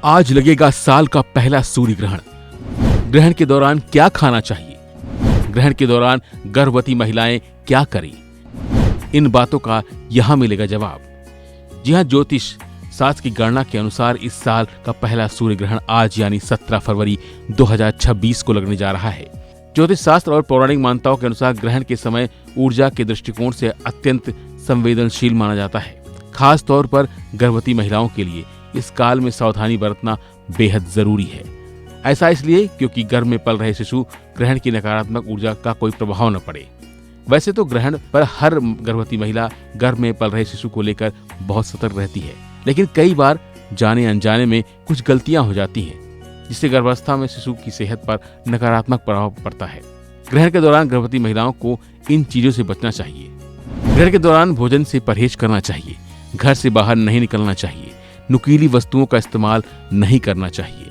आज लगेगा साल का पहला सूर्य ग्रहण। ग्रहण के दौरान क्या खाना चाहिए? ग्रहण के दौरान गर्भवती महिलाएं क्या करें? इन बातों का यहां मिलेगा जवाब। जी हां, ज्योतिष शास्त्र की गणना के अनुसार इस साल का पहला सूर्य ग्रहण आज यानी 17 फरवरी 2026 को लगने जा रहा है। ज्योतिष शास्त्र और पौराणिक मान्यताओं के अनुसार ग्रहण के समय ऊर्जा के दृष्टिकोण से अत्यंत संवेदनशील माना जाता है। खास तौर पर गर्भवती महिलाओं के लिए इस काल में सावधानी बरतना बेहद जरूरी है। ऐसा इसलिए क्योंकि गर्भ में पल रहे शिशु ग्रहण की नकारात्मक ऊर्जा का कोई प्रभाव न पड़े। वैसे तो ग्रहण पर हर गर्भवती महिला गर्भ में पल रहे शिशु को लेकर बहुत सतर्क रहती है, लेकिन कई बार जाने अनजाने में कुछ गलतियां हो जाती हैं, जिससे गर्भावस्था में शिशु की सेहत पर नकारात्मक प्रभाव पड़ता है। ग्रहण के दौरान गर्भवती महिलाओं को इन चीजों से बचना चाहिए। ग्रहण के दौरान भोजन से परहेज करना चाहिए, घर से बाहर नहीं निकलना चाहिए, नुकीली वस्तुओं का इस्तेमाल नहीं करना चाहिए,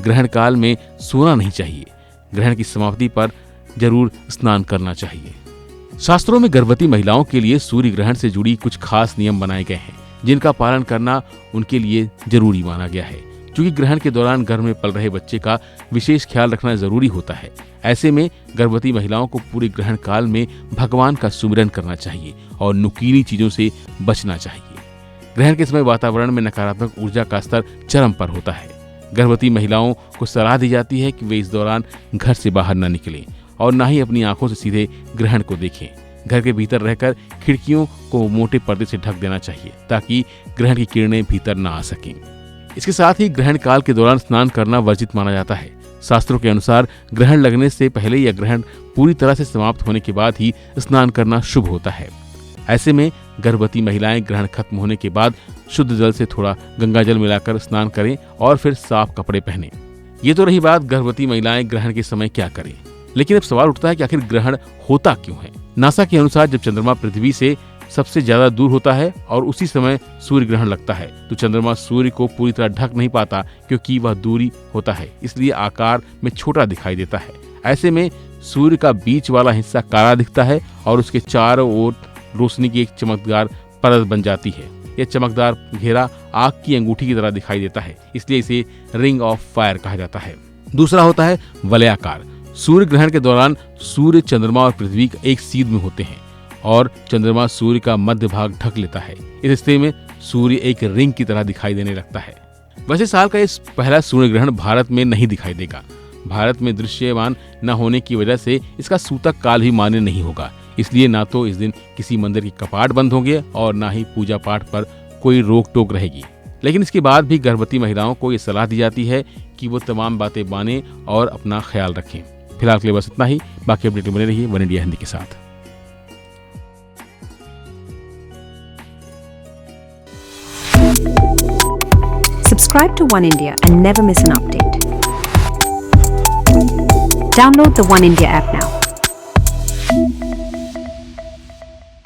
ग्रहण काल में सोना नहीं चाहिए, ग्रहण की समाप्ति पर जरूर स्नान करना चाहिए। शास्त्रों में गर्भवती महिलाओं के लिए सूर्य ग्रहण से जुड़ी कुछ खास नियम बनाए गए हैं, जिनका पालन करना उनके लिए जरूरी माना गया है। क्योंकि ग्रहण के दौरान गर्भ में पल रहे बच्चे का विशेष ख्याल रखना जरूरी होता है। ऐसे में गर्भवती महिलाओं को पूरे ग्रहण काल में भगवान का सुमिरन करना चाहिए और नुकीली चीजों से बचना चाहिए। ग्रहण के समय वातावरण में नकारात्मक ऊर्जा का स्तर चरम पर होता है। गर्भवती महिलाओं को सलाह दी जाती है कि वे इस दौरान घर से बाहर न निकलें और न ही अपनी आंखों से सीधे ग्रहण को देखें। घर के भीतर रहकर खिड़कियों को मोटे पर्दे से ढक देना चाहिए ताकि ग्रहण की किरणें भीतर न आ सकें। इसके साथ ही ग्रहण काल के दौरान स्नान करना वर्जित माना जाता है। शास्त्रों के अनुसार ग्रहण लगने से पहले या ग्रहण पूरी तरह से समाप्त होने के बाद ही स्नान करना शुभ होता है। ऐसे में गर्भवती महिलाएं ग्रहण खत्म होने के बाद शुद्ध जल से थोड़ा गंगा जल मिलाकर स्नान करें और फिर साफ कपड़े पहनें। ये तो रही बात गर्भवती महिलाएं ग्रहण के समय क्या करें, लेकिन अब सवाल उठता है कि आखिर ग्रहण होता क्यों है। नासा के अनुसार जब चंद्रमा पृथ्वी से सबसे ज्यादा दूर होता है और उसी समय सूर्य ग्रहण लगता है तो चंद्रमा सूर्य को पूरी तरह ढक नहीं पाता, क्योंकि वह दूरी होता है, इसलिए आकार में छोटा दिखाई देता है। ऐसे में सूर्य का बीच वाला हिस्सा काला दिखता है और उसके चारों ओर रोशनी की एक चमकदार परत बन जाती है। यह चमकदार घेरा आग की अंगूठी की तरह दिखाई देता है, इसलिए इसे रिंग ऑफ फायर कहा जाता है। दूसरा होता है वलयाकार। सूर्य ग्रहण के दौरान सूर्य, चंद्रमा और पृथ्वी एक सीध में होते हैं और चंद्रमा सूर्य का मध्य भाग ढक लेता है। इस स्थिति में सूर्य एक रिंग की तरह दिखाई देने लगता है। वैसे साल का इस पहला सूर्य ग्रहण भारत में नहीं दिखाई देगा। भारत में दृश्यमान न होने की वजह से इसका सूतक काल भी मान्य नहीं होगा, इसलिए ना तो इस दिन किसी मंदिर के कपाट बंद होंगे और ना ही पूजा पाठ पर कोई रोक टोक रहेगी। लेकिन इसके बाद भी गर्भवती महिलाओं को ये सलाह दी जाती है कि वो तमाम बातें माने और अपना ख्याल रखें। फिलहाल के लिए बस इतना ही। बाकी अपडेट बने रहिए वन इंडिया हिंदी के साथ। Subscribe to One India and never miss an update. Download the One India app now.